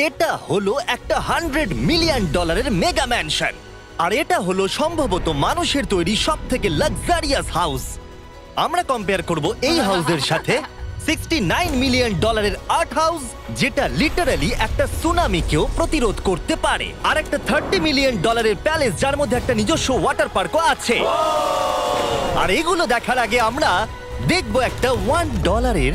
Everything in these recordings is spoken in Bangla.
এটা হলো একটা $100 মিলিয়ন মেগা ম্যানশন, আর এটা হলো সম্ভবত মানুষের তৈরি সব থেকে লাক্সারিয়াস হাউস। আমরা কম্পেয়ার করব এই হাউসের সাথে $69 মিলিয়ন আর্ট হাউস, যেটা লিটারালি একটা সুনামিকেও প্রতিরোধ করতে পারে, আর একটা $30 মিলিয়ন প্যালেস যার মধ্যে একটা নিজস্ব ওয়াটার পার্কও আছে। আর এগুলো দেখার আগে আমরা দেখবো একটা $1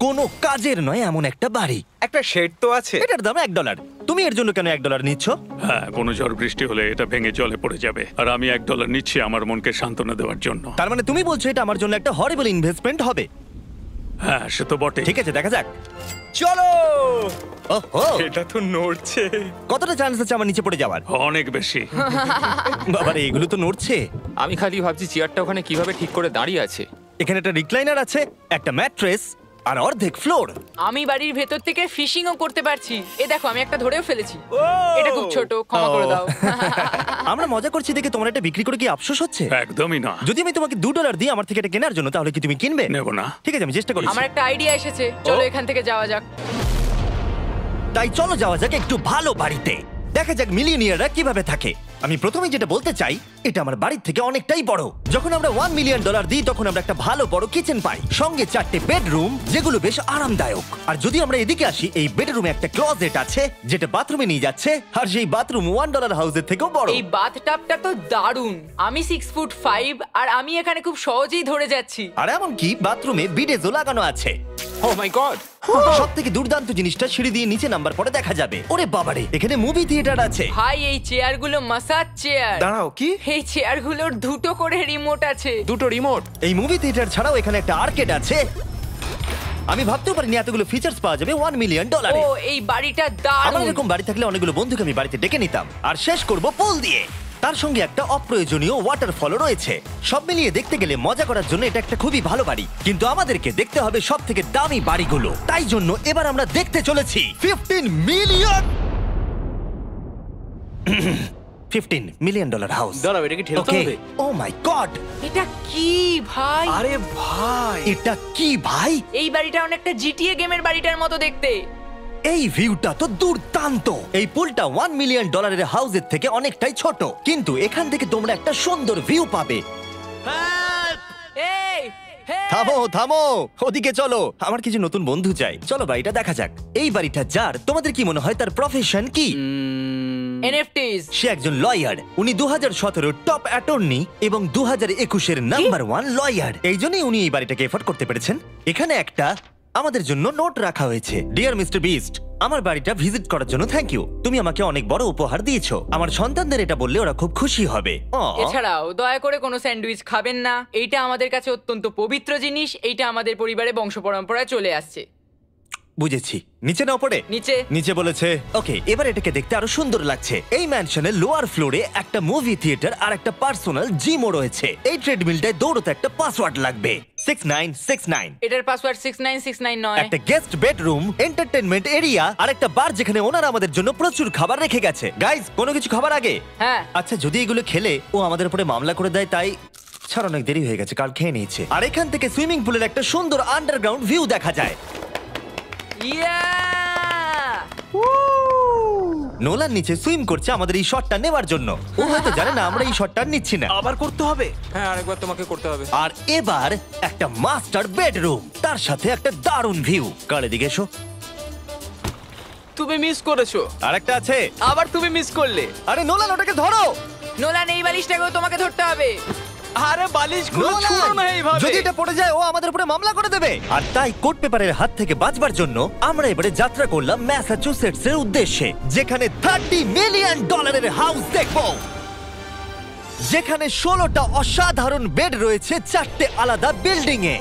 কোনো কাজের নয় এমন একটা বাড়ি। একটা শেড তো আছে। এটার দাম $1। তুমি এর জন্য কেন $1 নিচ্ছ? হ্যাঁ, কোনো ঝড় বৃষ্টি হলে এটা ভেঙে জলে পড়ে যাবে, আর আমি $1 নিচ্ছি আমার মনকে সান্ত্বনা দেওয়ার জন্য। তার মানে তুমি বলছো এটা আমার জন্য একটা হরিবল ইনভেস্টমেন্ট হবে? হ্যাঁ, সে তো বটে। ঠিক আছে, দেখা যাক। চলো। ওহো, এটা তো নড়ছে। কতটা চান্স আছে আমার নিচে পড়ে যাওয়ার? অনেক বেশি। বাবারে, এগুলো তো নড়ছে। আমি খালি ভাবছি চেয়ারটা ওখানে কিভাবে ঠিক করে দাঁড়িয়ে আছে। এখানে একটা রিক্লাইনার আছে, একটা ম্যাট্রেস, আর অর্ধেক ফ্লোর। আমি বাড়ির ভেতর থেকে ফিশিংও করতে পারছি। এ দেখো, আমি একটা ধরেও ফেলেছি। এটা খুব ছোট, ক্ষমা করে দাও। আমরা মজা করছি দেখে তোমার এটা বিক্রি করে কি আফসোস হচ্ছে? একদমই না। যদি আমি তোমাকে $2 দিই আমার থেকে এটা কেনার জন্য, তাহলে কি তুমি কিনবে? নেব না। ঠিক আছে, আমি চেষ্টা করি। আমার একটা আইডিয়া এসেছে, চলো এখান থেকে যাওয়া যাক। তাই চলো যাওয়া যাক একটু ভালো বাড়িতে, দেখা যাক মিলিয়নিয়াররা কিভাবে থাকে। আমি প্রথমে যেটা বলতে চাই, এটা আমার বাড়ির থেকে অনেকটাই বড়। যখন আমরা $1 মিলিয়ন দিই তখন আমরা একটা ভালো বড় কিচেন পাই, সঙ্গে 4টে বেডরুম যেগুলো বেশ আরামদায়ক। আর যদি আমরা এদিকে আসি, এই বেডরুমে একটা ক্লোজেট আছে যেটা বাথরুমে নিয়ে যাচ্ছে, আর সেই বাথরুম $1 হাউসের থেকেও বড়। এই বাথটাবটা তো দারুণ। আমি 6'5" আর আমি এখানে খুব সহজেই ধরে যাচ্ছি। আর এমনকি বাথরুমে বিডেজও লাগানো আছে। ও মাই গড! সব থেকে দুর্দান্ত জিনিসটা সিঁড়ি দিয়ে নিচে নাম্বার পরে দেখা যাবে। ওরে বাবারে, এখানে মুভি থিয়েটার আছে। ভাই, এই চেয়ারগুলো মাসাজ চেয়ার। দাঁড়াও, কি? এই চেয়ারগুলোর দুটো করে রিমোট আছে। দুটো রিমোট? এই মুভি থিয়েটার ছাড়াও এখানে একটা আর্কেড আছে। আমি ভাবতেও পারিনি এতগুলো ফিচার্স পাওয়া যাবে $1 মিলিয়ন। ও, এই বাড়িটা আমার দারুণ। এরকম বাড়ি থাকলে অনেকগুলো বন্ধুকে আমি বাড়িতে ডেকে নিতাম, আর শেষ করব পুল দিয়ে। তার সঙ্গে একটা অপ্রয়োজনীয় ওয়াটারফলও রয়েছে। সব মিলিয়ে দেখতে গেলে মজা করার জন্য এটা একটা খুবই ভালো বাড়ি, কিন্তু আমাদেরকে দেখতে হবে সব থেকে দামি বাড়িগুলো। তাই জন্য এবার আমরা দেখতে চলেছি $15 মিলিয়ন হাউস। দাঁড়াও, এটা কি ঠেলতে হবে? ও মাই গড, এটা কি ভাই? আরে ভাই, এটা কি ভাই? এই বাড়িটা অনেকটা জিটিএ গেমের বাড়িটার মতো দেখতে। এই ভিউটা তো দুর্দান্ত। এই পুলটা $1 মিলিয়ন হাউসের থেকে অনেকটাই ছোট, কিন্তু এখান থেকে তোমরা একটা সুন্দর ভিউ পাবে। এই, হে! থামো থামো, ওদিকে চলো, আমার কিছু নতুন বন্ধু চাই। চলো বাড়িটা দেখা যাক। এই বাড়িটা যার, তোমাদের কি মনে হয় তার প্রফেশন কি? NFTs। সে একজন লয়ার। উনি 2017 টপ অ্যাটর্নি এবং 2021 নাম্বার 1 লয়ার। এই জন্যই উনি এই বাড়িটাকে এফোর্ড করতে পেরেছেন। এখানে একটা আমাদের জন্য নোট রাখা হয়েছে। ডিয়ার মিস্টার বিস্ট, আমার বাড়িটা ভিজিট করার জন্য থ্যাংক ইউ। তুমি আমাকে অনেক বড় উপহার দিয়েছো। আমার সন্তানদের এটা বললে ওরা খুব খুশি হবে। এছাড়াও দয়া করে কোনো স্যান্ডউইচ খাবেন না। এইটা আমাদের কাছে অত্যন্ত পবিত্র জিনিস। এইটা আমাদের পরিবারে বংশ পরম্পরায় চলে আসছে। বুঝেছি, নিচে না পড়ে নিচে। নিচে বলেছে। ওকে, এবার এটাকে দেখতে আরো সুন্দর লাগছে। এই ম্যানশনের লোয়ার ফ্লোরে একটা মুভি থিয়েটার আর একটা পার্সোনাল জিমও রয়েছে। এই ট্রেডমিলটায় দৌড়তে একটা পাসওয়ার্ড লাগবে, 6969। এটার পাসওয়ার্ড 6969 নয়। একটা গেস্ট বেডরুম, এন্টারটেইনমেন্ট এরিয়া আর একটা বার যেখানে ওনারা আমাদের জন্য প্রচুর খাবার রেখে গেছে। গাইস, কোনো কিছু খাবার আগে? হ্যাঁ। আচ্ছা, যদি এগুলো খেলে ও আমাদের উপরে মামলা করে দেয়, তাই ছাড়, অনেক দেরি হয়ে গেছে, কাল খেয়ে নিয়েছে। আর এখান থেকে সুইমিং পুলের একটা সুন্দর আন্ডারগ্রাউন্ড ভিউ দেখা যায়। ইয়া! নোলান নিচে সুইম করছে আমাদের এই শটটা নেওয়ার জন্য। ও হয়তো জানে না আমরা এই শটটা নিচ্ছি না। আবার করতে হবে? হ্যাঁ, আরেকবার তোমাকে করতে হবে। আর এবার একটা মাস্টার বেডরুম, তার সাথে একটা দারুণ ভিউ। কালে দিকে এসো। তুমি মিস করেছো। আরেকটা আছে। আবার তুমি মিস করলে। আরে নোলান, ওটাকে ধরো। নোলান, এই বালিশটাকেও তোমাকে ধরতে হবে। আরে বালিশগুলো নোলান, ছুঁড়ো না এইভাবে। যদি এটা পড়ে যায় ও আমাদের উপরে মামলা করে দেবে। আর তাই কোর্ট পেপারের হাত থেকে বাঁচবার জন্য আমরা এবারে যাত্রা করলাম ম্যাসাচুসেটস এর উদ্দেশ্যে, যেখানে $30 মিলিয়ন হাউস দেখবো, যেখানে 16টা অসাধারণ বেড রয়েছে 4টে আলাদা বিল্ডিং এ।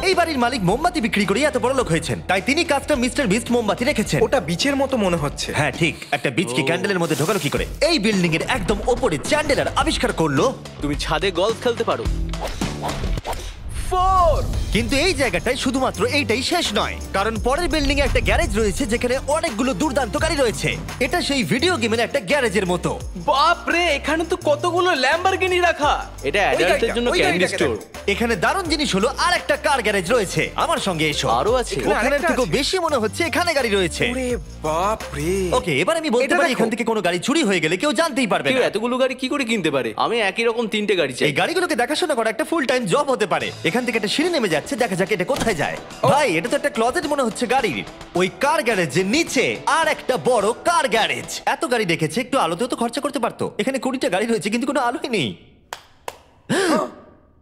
এই বাড়ির মালিক মোমবাতি বিক্রি করে এত বড় লোক হয়েছেন, তাই তিনি কাজটা মিস্টার বিস্ট মোমবাতি রেখেছেন। ওটা বিচের মতো মনে হচ্ছে। হ্যাঁ ঠিক, একটা বীজকে ক্যান্ডেলের মধ্যে ঢোকালো কি করে? এই বিল্ডিং এর একদম ওপরে চ্যান্ডেলার আবিষ্কার করলো তুমি ছাদে গলফ খেলতে পারো। কিন্তু এই জায়গাটায় শুধুমাত্র এইটাই শেষ নয়, কারণ পরের বিল্ডিং এ একটা গ্যারেজ রয়েছে যেখানে অনেকগুলো দুর্দান্ত গাড়ি রয়েছে। এটা সেই ভিডিও গেমের একটা গ্যারেজের মতো। বাপ রে, এখানে তো কতগুলো ল্যাম্বরগিনি রাখা। এটা অ্যাডাল্টদের জন্য ক্যান্ডি স্টোর। এখানে দারুণ জিনিস হলো আর একটা কার গ্যারেজ রয়েছে। আমার সঙ্গে এসো। আরো আছে? ওখানে থেকেও বেশি মনে হচ্ছে এখানে গাড়ি রয়েছে। ওরে বাপ রে। ওকে, এবার আমি বলতে এটা পারি দেখো। এখান থেকে কোনো গাড়ি চুরি হয়ে গেলে কেউ জানতেই পারবে কেউ না। এতগুলো গাড়ি কি করে কিনতে পারে? আমি একই রকম 3টে গাড়ি চাই। এই গাড়িগুলোকে দেখাশোনা করা একটা ফুল টাইম জব হতে পারে। এখান থেকে একটা সিঁড়ি নেমে যাচ্ছে, দেখা যাক এটা কোথায় যায়। ভাই, এটা তো একটা ক্লজেট মনে হচ্ছে গাড়ির। ওই কার গ্যারেজের নিচে আর একটা বড় কার গ্যারেজ। এত গাড়ি রেখেছে, একটু আলোতেও তো খরচা করতে পারতো। এখানে 20টা গাড়ি রয়েছে কিন্তু কোনো আলোই নেই।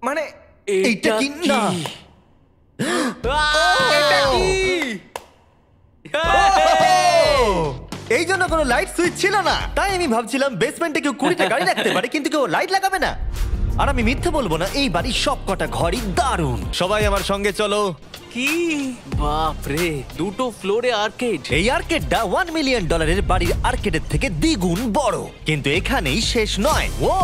মানে এইটা কি না? এই জন্য কোনো লাইট সুইচ ছিল না, তাই আমি ভাবছিলাম বেসমেন্টে কেউ 20টা গাড়ি রাখতে পারে কিন্তু কেউ লাইট লাগাবে না। আর আমি মিথ্যে বলবো না, এই বাড়ির সব কটা ঘরই দারুণ। সবাই আমার সঙ্গে চলো। কি বাপ রে, দুটো ফ্লোরে আর্কেড। এই আর্কেডটা $1 মিলিয়ন বাড়ির আর্কেডের থেকে দ্বিগুণ বড়। কিন্তু এখানেই শেষ নয়। ও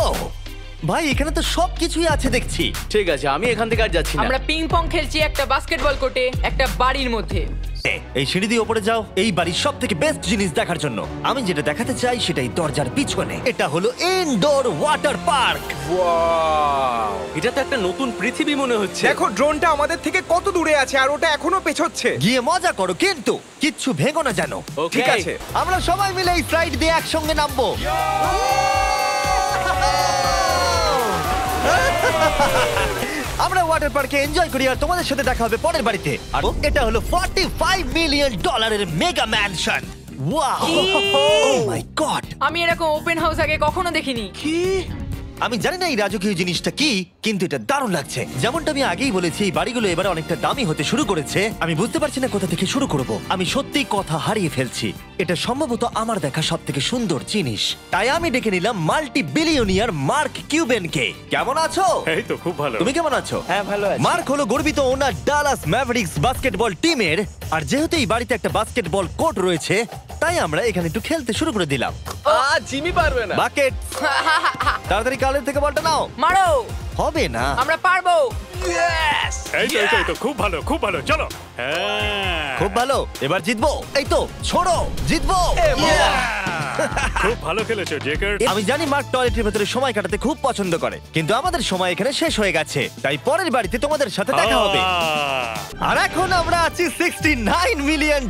ভাই, এখানে তো সবকিছুই আছে দেখছি। ঠিক আছে, আমি এখান থেকে আর যাচ্ছি না। আমরা পিং পং খেলছি একটা বাস্কেটবল কোর্টে একটা বাড়ির মধ্যে। এই সিঁড়ি দিয়ে উপরে যাও এই বাড়ির সব থেকে বেস্ট জিনিস দেখার জন্য। আমি যেটা দেখাতে চাই সেটাই দরজার পিছনে। এটা হলো ইনডোর ওয়াটার পার্ক। ওয়াও। এটা তো একটা নতুন পৃথিবী মনে হচ্ছে। দেখো ড্রোনটা আমাদের থেকে কত দূরে আছে আর ওটা এখনো পেছচ্ছে। গিয়ে মজা করো কিন্তু কিচ্ছু ভেঙো না জানো। Okay. ঠিক আছে। আমরা সবাই মিলে এই স্লাইড দিয়ে একসঙ্গে নামবো। আমরা ওয়াটার পার্কে এনজয় করি আর তোমাদের সাথে দেখা হবে পরের বাড়িতে। আর এটা হলো $45 মিলিয়ন মেগা ম্যানশন। ওয়াও, ও মাই গড! আমি এরকম ওপেন হাউস আগে কখনো দেখিনি। আমি জানি না এই রাজকীয় জিনিসটা কি, কিন্তু এটা দারুণ লাগছে। যেমনটা আমি আগেই বলেছি, এই বাড়িগুলো এবার অনেকটা দামি হতে শুরু করেছে। আমি বুঝতে পারছি না কোথা থেকে শুরু করব। আমি সত্যিই কথা হারিয়ে ফেলছি। এটা সম্ভবত আমার দেখা সব থেকে সুন্দর জিনিস। তাই আমি ডেকে নিলাম মাল্টি বিলিয়নিয়ার মার্ক কিউবেনকে। কেমন আছো? এই তো খুব ভালো। তুমি কেমন আছো? হ্যাঁ, ভালো আছি। মার্ক হলো গর্বিত ওনার ডালাস ম্যাভরিক্স বাস্কেটবল টিমের। আর যেহেতু এই বাড়িতে একটা বাস্কেটবল কোর্ট রয়েছে, তাই আমরা এখানে একটু খেলতে শুরু করে দিলাম। জিমি পারবে না। বাকেট, তাড়াতাড়ি কালের থেকে বলটা নাও। মারো, হবে না। আমরা পারবো। এই তো খুব ভালো, খুব ভালো। চলো। হ্যাঁ, খুব ভালো, এবার জিতবো। এই তো ছোড়ো, জিতবো। খুব ভালো খেলেছো জেকার। আমি জানি মার্ক টয়লেটের ভেতরে সময় কাটাতে খুব পছন্দ করে, কিন্তু আমাদের সময় এখানে শেষ হয়ে গেছে। তাই পরের বাড়িতে তোমাদের সাথে দেখা হবে। আর এখন আমরা আছি $69 মিলিয়ন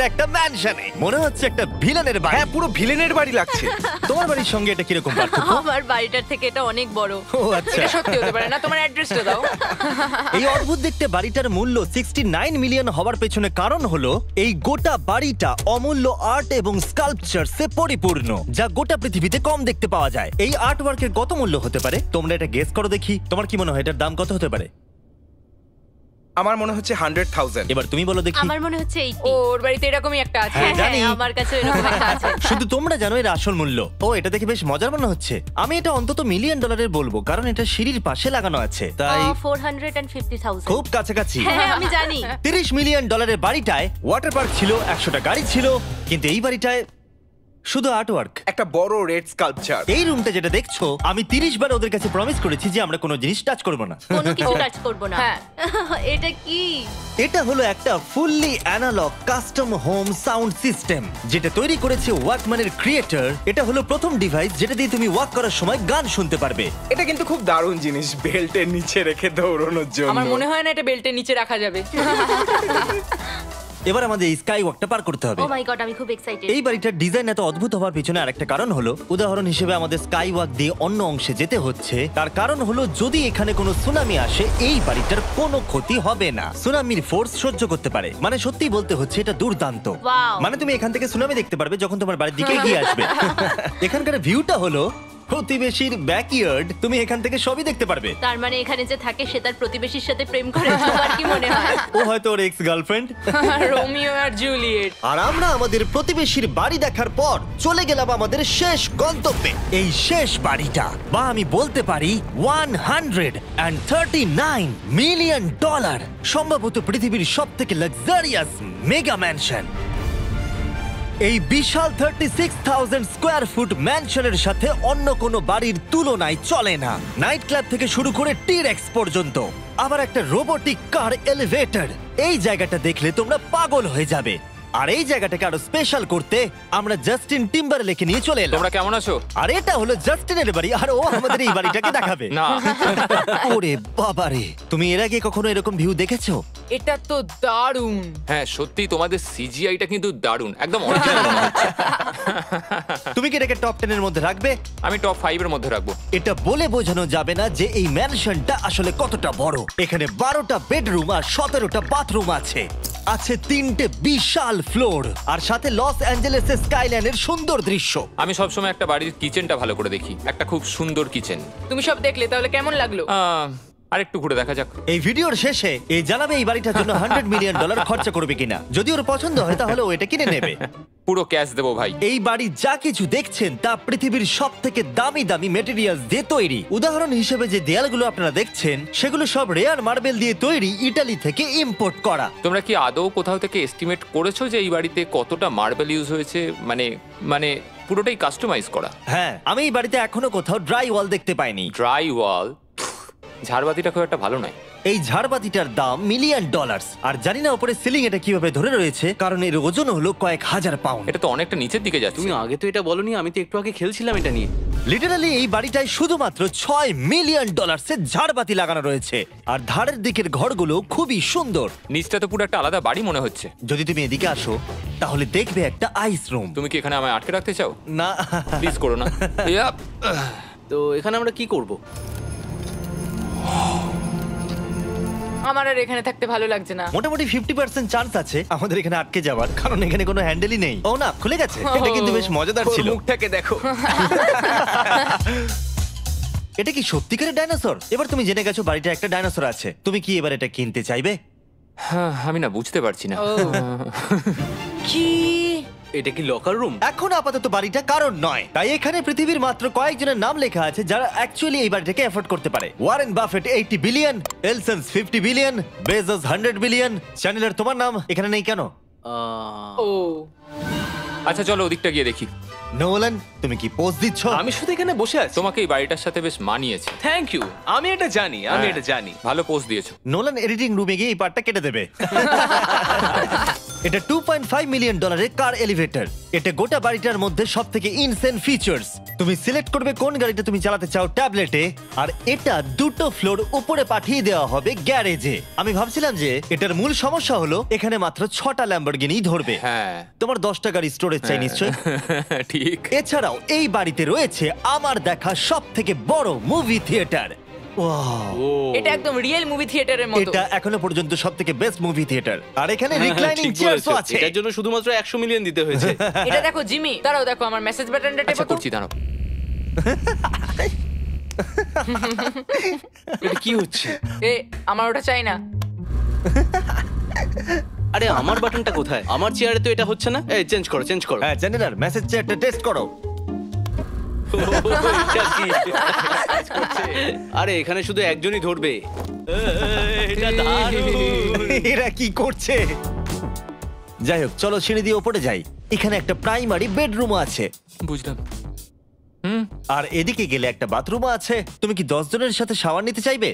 একটা ম্যানশনে। মনে হচ্ছে একটা ভিলেনের বাড়ি। হ্যাঁ, পুরো ভিলেনের বাড়ি লাগছে। তোমার বাড়ির সঙ্গে এটা কিরকম পার্থক্য? আমার বাড়িটার থেকে এটা অনেক বড়। ও আচ্ছা। এটা সত্যি হতে পারে না, তোমার অ্যাড্রেসটা দাও। এই অদ্ভুত দেখতে বাড়িটার মূল্য 69 মিলিয়ন হওয়ার পেছনে কারণ হলো এই গোটা বাড়িটা অমূল্য আর্ট এবং স্কাল্পচারসে পরিপূর্ণ, যা গোটা পৃথিবীতে কম দেখতে পাওয়া যায়। এই আর্ট ওয়ার্কের কত মূল্য হতে পারে তোমরা এটা গেস করো দেখি। তোমার কি মনে হয় এটার দাম কত হতে পারে? আমার মনে হচ্ছে 100,000। এবার তুমি বলো দেখি। আমার মনে হচ্ছে 80। ওর বাড়িতে এরকমই একটা আছে। হ্যাঁ, জানি। আমার কাছে এরকম একটা আছে। শুধু তোমরা জানো এর আসল মূল্য। ও, এটা দেখে বেশ মজার মনে হচ্ছে। আমি এটা অন্তত $1 মিলিয়ন বলবো, কারণ এটা সিঁড়ির পাশে লাগানো আছে। তাই 450,000। খুব কাছাকাছি। হ্যাঁ, আমি জানি। $30 মিলিয়ন বাড়িটায় ওয়াটার পার্ক ছিল, 100টা গাড়ি ছিল, কিন্তু এই বাড়িটায় শুধু আর্ট ওয়ার্ক। একটা বড় রেড স্কাল্পচার। এই রুমটা যেটা দেখছো, আমি 30 বার ওদের কাছে প্রমিস করেছি যে আমরা কোনো জিনিস টাচ করব না। কোনো কিছু টাচ করব না। হ্যাঁ। এটা কি? এটা হলো একটা fully analog custom home sound system, যেটা তৈরি করেছে ওয়াকম্যানের ক্রিয়েটর। এটা হলো প্রথম ডিভাইস যেটা দিয়ে তুমি ওয়াক করার সময় গান শুনতে পারবে। এটা কিন্তু খুব দারুণ জিনিস, বেল্টের নিচে রেখে দৌড়ানোর জন্য। আমার মনে হয় না এটা বেল্টের নিচে রাখা যাবে। এবার আমাদের এই স্কাই ওয়াকটা পার করতে হবে। ও মাই গড, আমি খুব এক্সাইটেড। এই বাড়িটার ডিজাইন এত অদ্ভুত হওয়ার পিছনে আরেকটা কারণ হলো, উদাহরণ হিসেবে আমাদের স্কাই ওয়াক দিয়ে অন্য অংশে যেতে হচ্ছে। তার কারণ হলো যদি এখানে কোনো সুনামি আসে, এই বাড়িটার কোনো ক্ষতি হবে না। সুনামির ফোর্স সহ্য করতে পারে। মানে সত্যি বলতে হচ্ছে এটা দুর্দান্ত। Wow. মানে তুমি এখান থেকে সুনামি দেখতে পারবে যখন তোমার বাড়ির দিকে এগিয়ে আসবে। এখানকার ভিউটা হলো প্রতিবেশীর ব্যাকইয়ার্ড। তুমি এখান থেকে সবই দেখতে পারবে। তার মানে এখানে যে থাকে সে তার প্রতিবেশীর সাথে প্রেম করে, তোমার কি মনে হয়? ও হয়তো ওর এক্স গার্লফ্রেন্ড। রোমিও আর জুলিয়েট। আর আমরা আমাদের প্রতিবেশীর বাড়ি দেখার পর চলে গেলাম আমাদের শেষ গন্তব্যে। এই শেষ বাড়িটা, বা আমি বলতে পারি $139 মিলিয়ন, সম্ভবত পৃথিবীর সব থেকে লাক্সারিয়াস মেগা ম্যানশন। এই বিশাল 36,000 স্কোয়ার ফুট ম্যানশনের সাথে অন্য কোনো বাড়ির তুলনায় চলে না। নাইট ক্লাব থেকে শুরু করে টি-রেক্স পর্যন্ত। আবার একটা রোবোটিক কার এলিভেটর। এই জায়গাটা দেখলে তোমরা পাগল হয়ে যাবে। আর এই জায়গাটাকে আরো স্পেশাল করতে আমরা জাস্টিন টিম্বারলেকে নিয়ে চলে এলাম। তোমরা কেমন আছো? আর এটা হলো জাস্টিনের বাড়ি, আর ও আমাদের এই বাড়িটাকে দেখাবে। না ওরে বাবারে, তুমি এর আগে কখনো এরকম ভিউ দেখেছো? এটা তো দারুণ। হ্যাঁ সত্যি তোমাদের সিজিআইটা কিন্তু দারুণ, একদম অরিজিনাল মনে হচ্ছে। তুমি কি এটাকে টপ 10 এর মধ্যে রাখবে? আমি টপ 5 এর মধ্যে রাখবো। এটা বলে বোঝানো যাবে না যে এই ম্যানশনটা আসলে কতটা বড়। এখানে 12টা বেডরুম আর 17টা বাথরুম আছে। আছে 3টে বিশাল ফ্লোর, আর সাথে লস অ্যাঞ্জেলেসের স্কাইলাইনের সুন্দর দৃশ্য। আমি সবসময় একটা বাড়ির কিচেনটা ভালো করে দেখি, একটা খুব সুন্দর কিচেন। তুমি সব দেখলে, তাহলে কেমন লাগলো? আরেকটু ঘুরে দেখা যাক। এই ভিডিওর শেষে এই জানাবে এই বাড়িটার জন্য $100 মিলিয়ন খরচা করবে কিনা। যদি ওর পছন্দ হয় তাহলে ও এটা কিনে নেবে। পুরো ক্যাশ দেবো ভাই। এই বাড়ি যা কিছু দেখছেন তা পৃথিবীর সব থেকে দামি দামি মেটেরিয়ালস দিয়ে তৈরি। উদাহরণ হিসেবে যে দেয়ালগুলো আপনারা দেখছেন সেগুলো সব রেয়ার মার্বেল দিয়ে তৈরি, ইটালি থেকে ইম্পোর্ট করা। তোমরা কি আদৌ কোথাও থেকে এস্টিমেট করেছো যে এই বাড়িতে কতটা মার্বেল ইউজ হয়েছে? মানে পুরোটাই কাস্টমাইজ করা। হ্যাঁ, আমি এই বাড়িতে এখনো কোথাও ড্রাই ওয়াল দেখতে পাইনি। ড্রাই ওয়াল? ঝাড়বাতিটা খুব একটা ভালো নয়। এই ঝাড়বাতিটার দাম $1 মিলিয়ন। আর জানি না উপরে সিলিং এটা কিভাবে ধরে রয়েছে, কারণ এর ওজন হলো কয়েক হাজার পাউন্ড। এটা তো অনেকটা নিচের দিকে যাচ্ছে। তুমি আগে তো এটা বলনি, আমি তো একটু আগে খেলছিলাম এটা নিয়ে। লিটারালি এই বাড়িটায় শুধুমাত্র $6 মিলিয়ন ঝাড়বাতি লাগানো রয়েছে। আর ধারের দিকের ঘরগুলো খুবই সুন্দর। নিচটা তো পুরো একটা আলাদা বাড়ি মনে হচ্ছে। যদি তুমি এদিকে আসো তাহলে দেখবে একটা আইস রুম। তুমি কি এখানে আমায় আটকে রাখতে চাও? না, প্লিজ করো না। ইয়াপ। তো এখানে আমরা কি করব? আমার আর এখানে থাকতে ভালো লাগছে না। মোটামুটি 50% চান্স আছে আমাদের এখানে আটকে যাওয়ার, কারণ এখানে কোনো হ্যান্ডেলই নেই। ও না, খুলে গেছে। এটা কিন্তু বেশ মজাদার ওর ছিল। মুখটাকে দেখো। এটা কি সত্যিকারের ডাইনোসর? এবার তুমি জেনে গেছো বাড়িটা একটা ডাইনোসর আছে। তুমি কি এবার এটা কিনতে চাইবে? হ্যাঁ, আমি না বুঝতে পারছি না। ও। কি? এটা কি লকার রুম? এখন আপাতত বাড়িটা কারণ নয়, তাই এখানে পৃথিবীর মাত্র কয়েকজনের নাম লেখা আছে যারা অ্যাকচুয়ালি এই বাড়িটাকে এফোর্ড করতে পারে। Warren Buffett 80 billion, এলসন্স 50 billion, Bezos 100 billion. চ্যানেলার, তোমার নাম এখানে নেই কেন? ও আচ্ছা চলো ওদিকটা গিয়ে দেখি। নোলান, তুমি কি পোজ দিচ্ছ? আমি শুধু এখানে বসে আছি। তোমাকে এই বাড়িটার সাথে বেশ মানিয়েছে। Thank you. আমি এটা জানি, আমি হ্যাঁ, এটা জানি। ভালো পোস্ট দিয়েছো। নোলান এডিটিং রুমে গিয়ে এই পার্টটা কেটে দেবে। এটা $2.5 মিলিয়ন কার এলিভেটর। এটা গোটা বাড়িটার মধ্যে সব থেকে ইনসেন ফিচার্স। তুমি সিলেক্ট করবে কোন গাড়িটা তুমি চালাতে চাও ট্যাবলেটে, আর এটা 2টো ফ্লোর উপরে পাঠিয়ে দেওয়া হবে গ্যারেজে। আমি ভাবছিলাম যে এটার মূল সমস্যা হলো এখানে মাত্র 6টা ল্যাম্বরগিনি ধরবে। হ্যাঁ তোমার 10টা গাড়ি স্টোরেজ চাই নিশ্চয়ই। ঠিক। এছাড়াও এই বাড়িতে রয়েছে আমার দেখা সব থেকে বড় মুভি থিয়েটার। এটা একদম রিয়েল মুভি থিয়েটারের মতো। এটা এখনো পর্যন্ত সব থেকে বেস্ট মুভি থিয়েটার। আর এখানে রিক্লাইনিং ঠিক চেয়ারও বলেছো। আছে। এটার জন্য শুধুমাত্র 100 মিলিয়ন দিতে হয়েছে। এটা দেখো জিমি, দাঁড়াও দেখো আমার মেসেজ বাটনটা আচ্ছা টেপো তো। করছি, দাঁড়াও। এটা কি হচ্ছে? এ আমার ওটা চাই না। আরে আমার বাটনটা কোথায়? আমার চেয়ারে তো এটা হচ্ছে না। এই চেঞ্জ করো, চেঞ্জ করো। হ্যাঁ, চ্যানেলার মেসেজ চেয়ারটা টেস্ট করো। এটা কি? আরে এখানে শুধু একজনই ধরবে। এটা দারুণ। এরা কি করছে? যাই হোক, চলো সিঁড়ি দিয়ে ওপরে যাই। এখানে একটা প্রাইমারি বেডরুম আছে, বুঝলাম। আর এদিকে গেলে একটা বাথরুমও আছে। তুমি কি 10 জনের সাথে শাওয়ার নিতে চাইবে?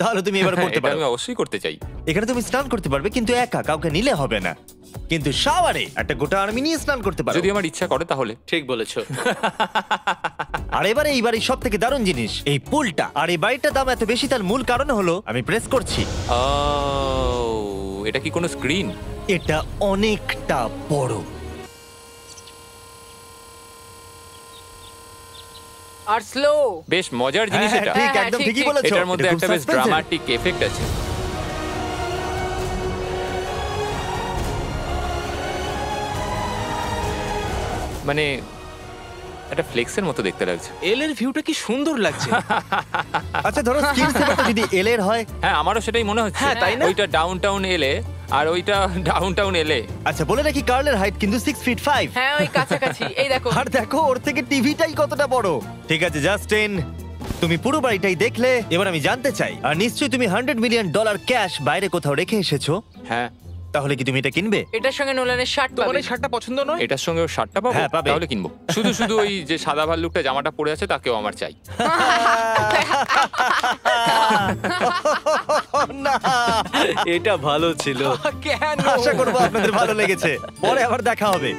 তাহলে তুমি এবার করতে এটা পারো। আমি অবশ্যই করতে চাই। এখানে তুমি স্নান করতে পারবে, কিন্তু একা, কাউকে নিলে হবে না। কিন্তু শাওয়ারে একটা গোটা আর্মি নিয়ে স্নান করতে পারো যদি আমার ইচ্ছা করে তাহলে। ঠিক বলেছো। আর এবারে এই বাড়ির সব থেকে দারুণ জিনিস এই পুলটা। আর এই বাড়িটার দাম এত বেশি তার মূল কারণ হলো, আমি প্রেস করছি, ও, এটা কি কোনো স্ক্রিন? এটা অনেকটা বড়। আর স্লো। বেশ মজার জিনিস হ্যাঁ, এটা। ঠিক, হ্যাঁ, একদম ঠিক, ঠিকই ঠিক। বলেছো। এটার মধ্যে এটা খুব একটা বেশ suspense-এর। ড্রামাটিক এফেক্ট আছে। মানে একটা ফ্লেক্সের মতো দেখতে লাগছে। এল এর ভিউটা কি সুন্দর লাগছে। আচ্ছা ধরো স্ক্রিন সেভারটা যদি এল এর হয়। হ্যাঁ আমারও সেটাই মনে হচ্ছে। হ্যাঁ, তাই না? ওইটা ডাউনটাউন এলে আর ওইটা ডাউনটাউন এলে। আচ্ছা বলে রাখি কার্লের হাইট কিন্তু 6 ফিট 5। হ্যাঁ ওই কাছাকাছি। এই দেখো। আর দেখো ওর থেকে টিভিটাই কতটা বড়। ঠিক আছে জাস্টিন, তুমি পুরো বাড়িটাই দেখলে। এবার আমি জানতে চাই, আর নিশ্চয়ই তুমি $100 মিলিয়ন ক্যাশ বাইরে কোথাও রেখে এসেছো। হ্যাঁ তাহলে কি তুমি এটা কিনবে? এটার সঙ্গে নোলানের শার্ট তোমার পাবে। এই শার্টটা পছন্দ নয়? এটার সঙ্গে ওর শার্টটা পাবো? হ্যাঁ, পাবে। তাহলে কিনবো। শুধু শুধু ওই যে সাদা ভাল্লুকটা জামাটা পরে আছে তাকেও আমার চাই। না, এটা ভালো ছিল। কেন? আশা করবো আপনাদের ভালো লেগেছে। পরে আবার দেখা হবে।